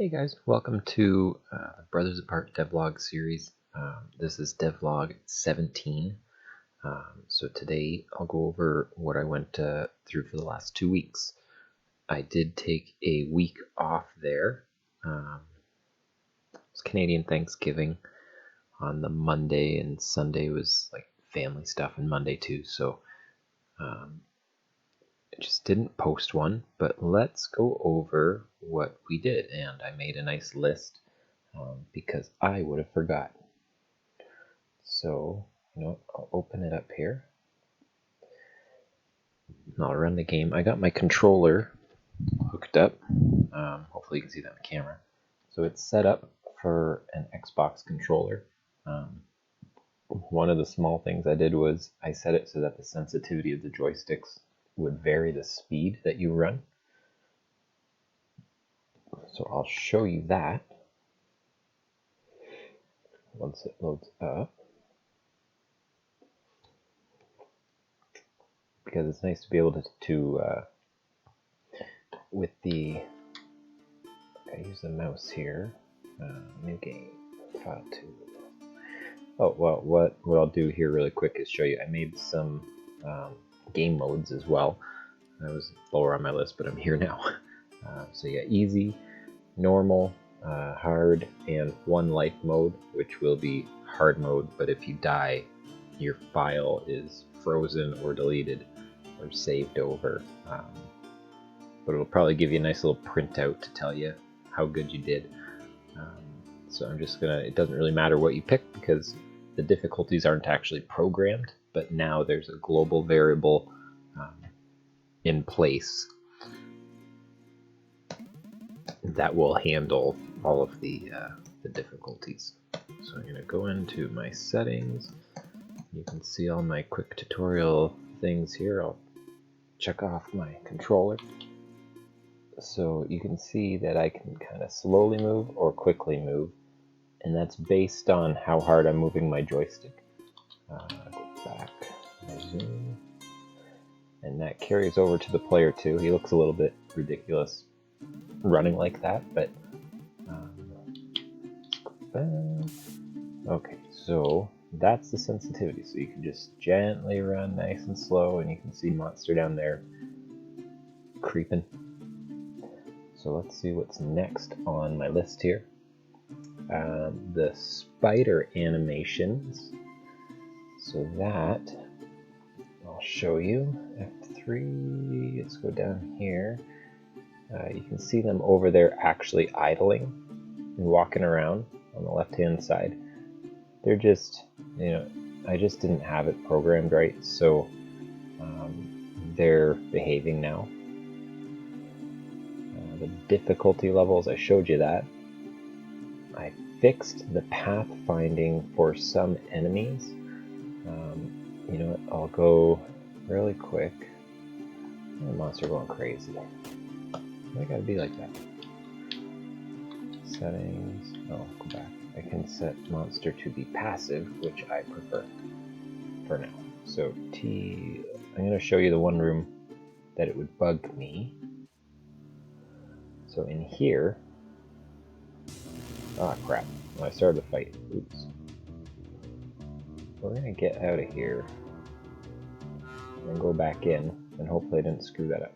Hey guys, welcome to the Brothers Apart Devlog series. This is Devlog 17. So today I'll go over what I went through for the last 2 weeks. I did take a week off there. It was Canadian Thanksgiving on the Monday, and Sunday was like family stuff, and Monday too. So I just didn't post one, but let's go over what we did. And I made a nice list because I would have forgotten. So, I'll open it up here. And I'll run the game. I got my controller hooked up. Hopefully you can see that on camera. So it's set up for an Xbox controller. One of the small things I did was I set it so that the sensitivity of the joysticks would vary the speed that you run. So I'll show you that once it loads up, because it's nice to be able to with the, I use the mouse here, new game, file 2. Oh, well, what I'll do here really quick is show you, I made some game modes as well. I was lower on my list, but I'm here now. So yeah, easy, normal, hard, and one life mode, which will be hard mode, but if you die, your file is frozen or deleted or saved over. But it'll probably give you a nice little printout to tell you how good you did. So I'm just gonna, it doesn't really matter what you pick because the difficulties aren't actually programmed, but now there's a global variable in place that will handle all of the difficulties. So I'm gonna go into my settings. You can see all my quick tutorial things here. I'll check off my controller. So you can see that I can kind of slowly move or quickly move, and that's based on how hard I'm moving my joystick. Go back, zoom, and that carries over to the player too. He looks a little bit ridiculous running like that, but okay, so that's the sensitivity. So you can just gently run nice and slow, and you can see monster down there creeping. So let's see what's next on my list here. The spider animations. So that I'll show you. F3, let's go down here. You can see them over there actually idling and walking around on the left hand side. They're just, I just didn't have it programmed right, so they're behaving now. The difficulty levels, I showed you that. I fixed the pathfinding for some enemies. You know what, I'll go really quick. The monster going crazy. I gotta be like that. Settings, oh, go back. I can set monster to be passive, which I prefer for now. So T, I'm gonna show you the one room that it would bug me. So in here, ah crap, when I started the fight, oops. We're gonna get out of here and go back in, and hopefully I didn't screw that up.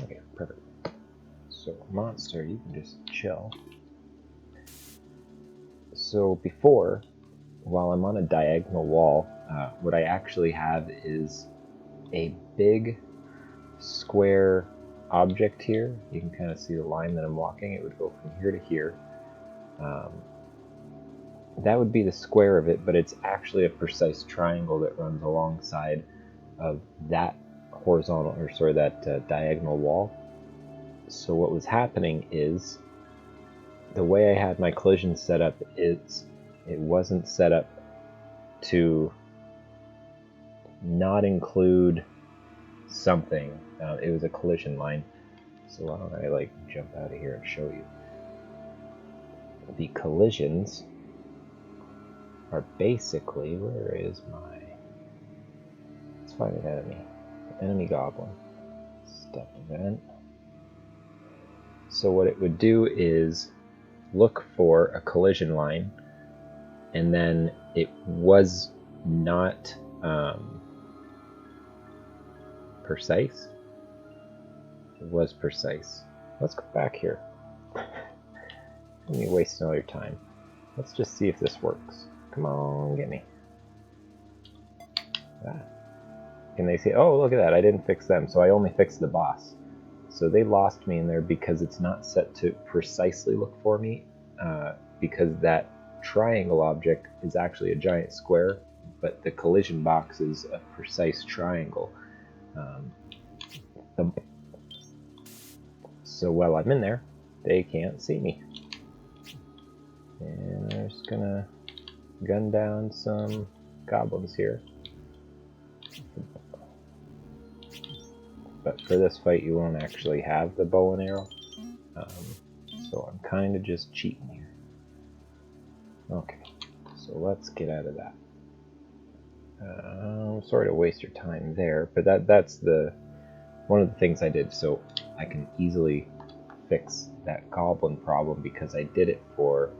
Okay, perfect. So monster, you can just chill. So before, while I'm on a diagonal wall, what I actually have is a big square object here. You can kind of see the line that I'm walking. It would go from here to here. That would be the square of it, but it's actually a precise triangle that runs alongside of that horizontal, or sorry, that diagonal wall. So what was happening is, the way I had my collision set up is, it wasn't set up to not include something. It was a collision line. So why don't I jump out of here and show you. The collisions are basically, where is my, let's find an enemy. Enemy goblin. Step event. So what it would do is look for a collision line, and then it was not precise. It was precise. Let's go back here. Let me waste all your time. Let's just see if this works. Come on, get me. Ah. And they say, oh, look at that, I didn't fix them, so I only fixed the boss. So they lost me in there because it's not set to precisely look for me, because that triangle object is actually a giant square, but the collision box is a precise triangle. So while I'm in there, they can't see me. And I'm just gonna gun down some goblins here. But for this fight, you won't actually have the bow and arrow. So I'm kind of just cheating here. Okay, so let's get out of that. Sorry to waste your time there, but that's one of the things I did, so I can easily fix that goblin problem because I did it for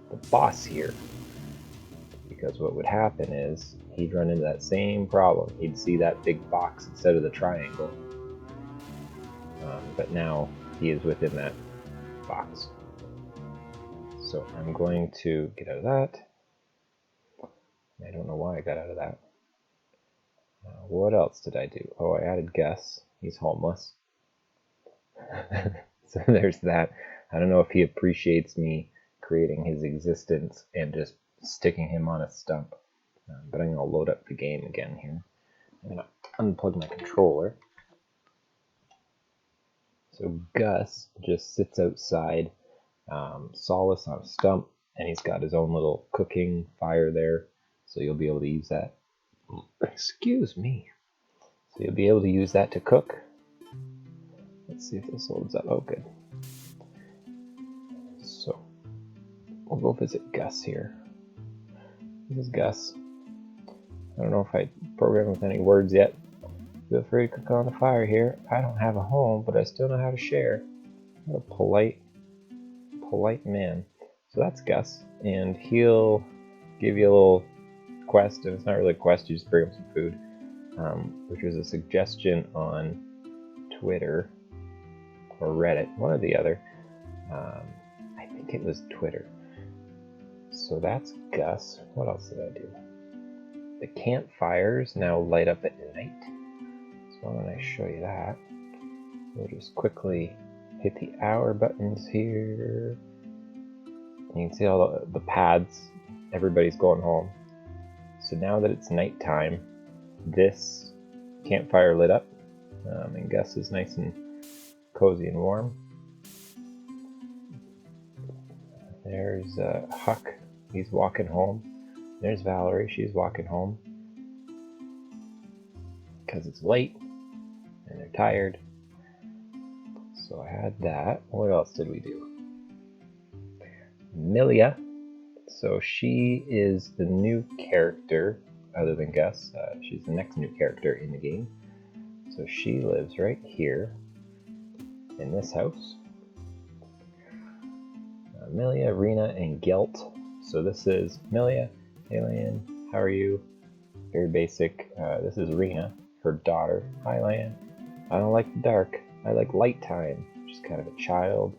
the boss here. Because what would happen is he'd run into that same problem. He'd see that big box instead of the triangle. But now he is within that box. So I'm going to get out of that. I don't know why I got out of that. What else did I do? Oh, I added Gus. He's homeless. So there's that. I don't know if he appreciates me creating his existence and just sticking him on a stump. But I'm going to load up the game again here. I'm going to unplug my controller. So Gus just sits outside, Solace on a stump, and he's got his own little cooking fire there. So you'll be able to use that. Excuse me. So you'll be able to use that to cook. Let's see if this loads up. Oh, good. So we'll go visit Gus here. This is Gus. I don't know if I programmed with any words yet. Feel free to cook on the fire here. I don't have a home, but I still know how to share. What a polite man. So that's Gus, and he'll give you a little quest, and it's not really a quest, you just bring him some food, which was a suggestion on Twitter or Reddit, one or the other. I think it was Twitter. So that's Gus. What else did I do? The campfires now light up at night. So why don't I show you that? We'll just quickly hit the hour buttons here. You can see all the pads. Everybody's going home. So now that it's nighttime, this campfire lit up, and Gus is nice and cozy and warm. There's Huck, he's walking home. There's Valerie, she's walking home. Because it's late, and they're tired. So I had that. What else did we do? Milia. So she is the new character, other than Gus. She's the next new character in the game. So she lives right here, in this house. Milia, Rena, and Gelt. So this is Milia. Hey, Lan, how are you? Very basic. This is Rena, her daughter. Hi, Lan. I don't like the dark. I like light time. She's kind of a child,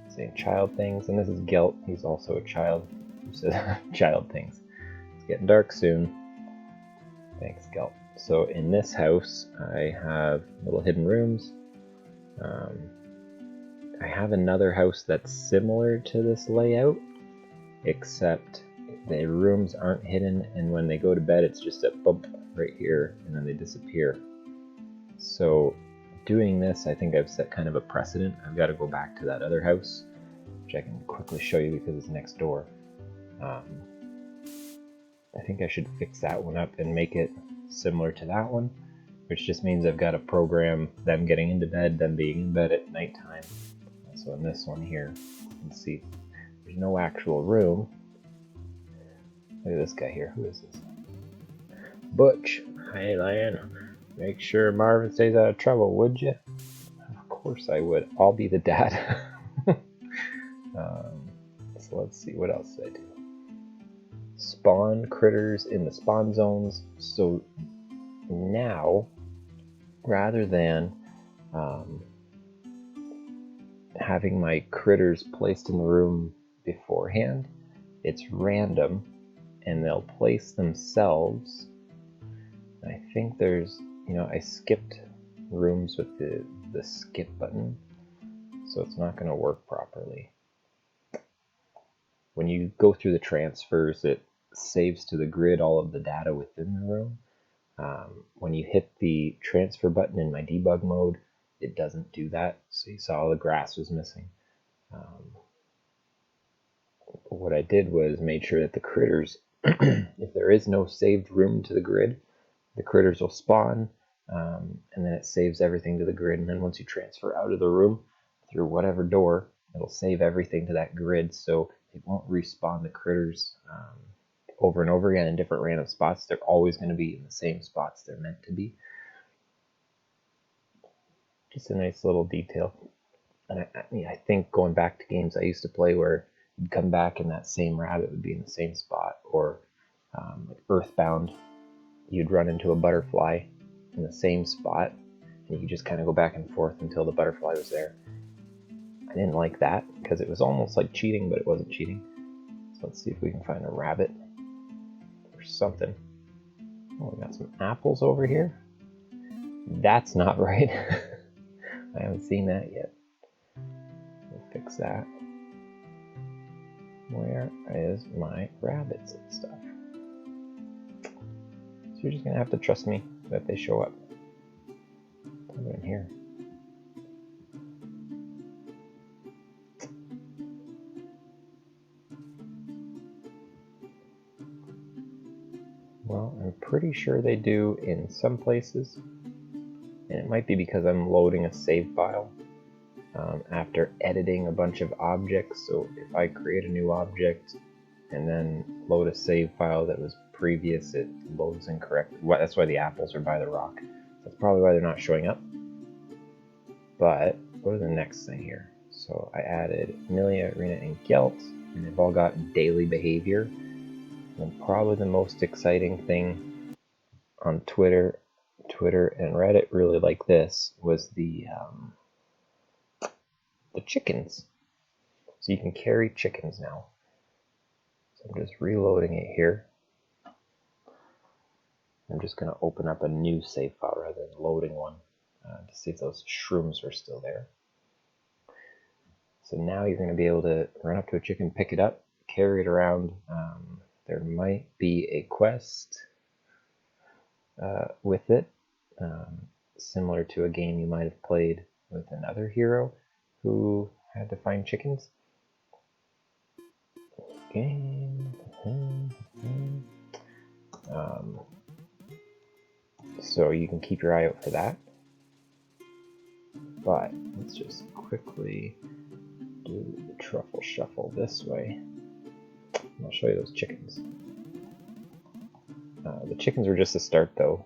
saying child things. And this is Gelt. He's also a child who says child things. It's getting dark soon. Thanks, Gelt. So in this house, I have little hidden rooms. I have another house that's similar to this layout, except the rooms aren't hidden, and when they go to bed, it's just a bump right here, and then they disappear. So doing this, I think I've set kind of a precedent. I've got to go back to that other house, which I can quickly show you because it's next door. I think I should fix that one up and make it similar to that one, which just means I've got to program them getting into bed, them being in bed at nighttime. So in this one here, you can see there's no actual room. Look at this guy here. Who is this? Butch. Hey, Lan. Make sure Marvin stays out of trouble, would you? Of course I would. I'll be the dad. So let's see, what else did I do? Spawn critters in the spawn zones. So now, rather than having my critters placed in the room beforehand, it's random and they'll place themselves. I think there's, I skipped rooms with the skip button, so it's not going to work properly. When you go through the transfers, it saves to the grid all of the data within the room. When you hit the transfer button in my debug mode, it doesn't do that. So you saw the grass was missing. What I did was made sure that the critters, if there is no saved room to the grid, the critters will spawn, and then it saves everything to the grid. And then once you transfer out of the room through whatever door, it'll save everything to that grid, so it won't respawn the critters over and over again in different random spots. They're always going to be in the same spots they're meant to be. Just a nice little detail. And I think going back to games I used to play where you'd come back and that same rabbit would be in the same spot, or like Earthbound, you'd run into a butterfly in the same spot, and you just kind of go back and forth until the butterfly was there. I didn't like that because it was almost like cheating, but it wasn't cheating. So let's see if we can find a rabbit or something. Oh, we got some apples over here. That's not right. I haven't seen that yet. We'll fix that. Where is my rabbits and stuff? So you're just gonna have to trust me that they show up. Put it in here. Well, I'm pretty sure they do in some places, and it might be because I'm loading a save file after editing a bunch of objects. So if I create a new object and then load a save file that was previous, it loads incorrectly. That's why the apples are by the rock. That's probably why they're not showing up. But go to the next thing here. So I added Amelia, Rena, and Gelt, and they've all got daily behavior. And probably the most exciting thing on Twitter and Reddit really like this was the chickens. So you can carry chickens now. So I'm just reloading it here. I'm just going to open up a new save file rather than loading one to see if those shrooms are still there. So now you're going to be able to run up to a chicken, pick it up, carry it around. There might be a quest with it, similar to a game you might have played with another hero who had to find chickens. So you can keep your eye out for that. But let's just quickly do the truffle shuffle this way. I'll show you those chickens. The chickens were just a start though,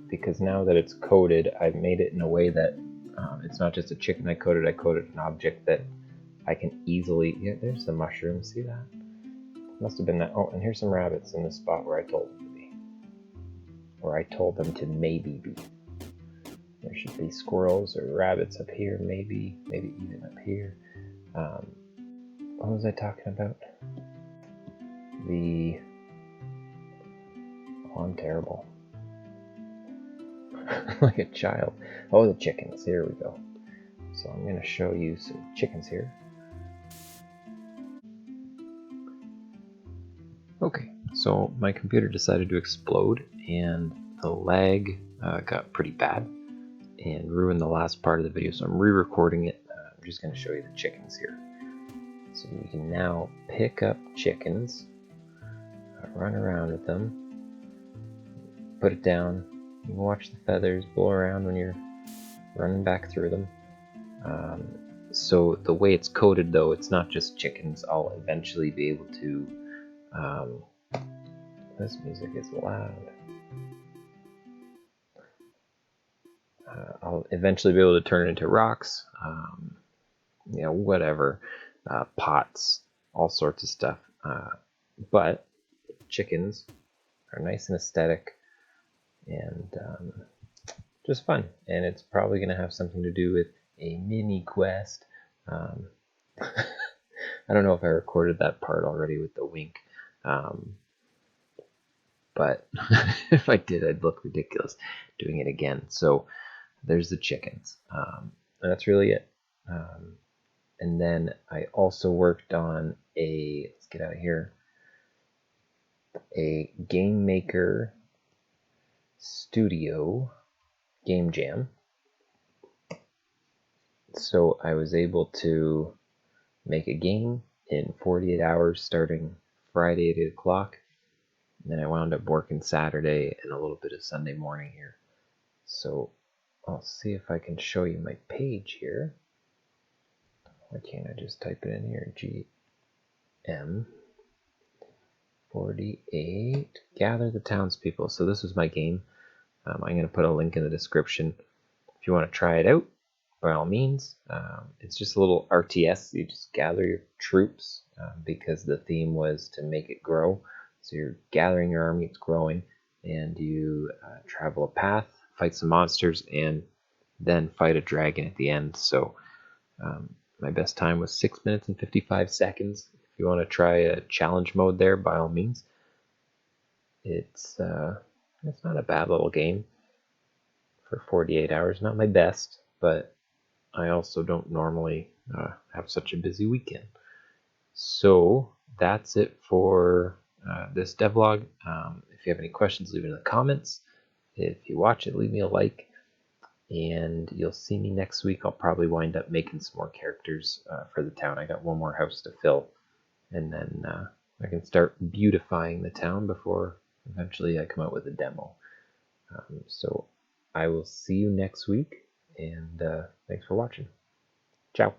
because now that it's coded, I've made it in a way that it's not just a chicken I coded an object that I can easily, yeah, there's the mushroom, see that? Must have been that. Oh, and here's some rabbits in the spot where I told them to be. Or I told them to maybe be. There should be squirrels or rabbits up here, maybe even up here. What was I talking about? Oh, I'm terrible. Like a child. Oh, the chickens, here we go. So I'm gonna show you some chickens here. Okay, so my computer decided to explode and the lag got pretty bad and ruined the last part of the video, so I'm re-recording it. I'm just going to show you the chickens here. So you can now pick up chickens, run around with them, put it down, you can watch the feathers blow around when you're running back through them. So the way it's coded though, it's not just chickens. I'll eventually be able to this music is loud. I'll eventually be able to turn it into rocks, whatever, pots, all sorts of stuff. But chickens are nice and aesthetic and just fun. And it's probably going to have something to do with a mini quest. I don't know if I recorded that part already with the wink. But if I did, I'd look ridiculous doing it again. So there's the chickens. And that's really it. And then I also worked on let's get out of here, a game maker studio Gamejam. So I was able to make a game in 48 hours starting Friday at 8 o'clock. And then I wound up working Saturday and a little bit of Sunday morning here. So I'll see if I can show you my page here. Why can't I just type it in here? GM48. Gather the townspeople. So this was my game. I'm going to put a link in the description. If you want to try it out, by all means. It's just a little RTS. You just gather your troops because the theme was to make it grow. So you're gathering your army, it's growing, and you travel a path, fight some monsters, and then fight a dragon at the end. So my best time was 6 minutes and 55 seconds. If you want to try a challenge mode there, by all means. It's not a bad little game for 48 hours. Not my best, but I also don't normally have such a busy weekend. So that's it for this devlog. If you have any questions, leave it in the comments. If you watch it, leave me a like. And you'll see me next week. I'll probably wind up making some more characters for the town. I got one more house to fill. And then I can start beautifying the town before eventually I come out with a demo. So I will see you next week. And thanks for watching. Ciao.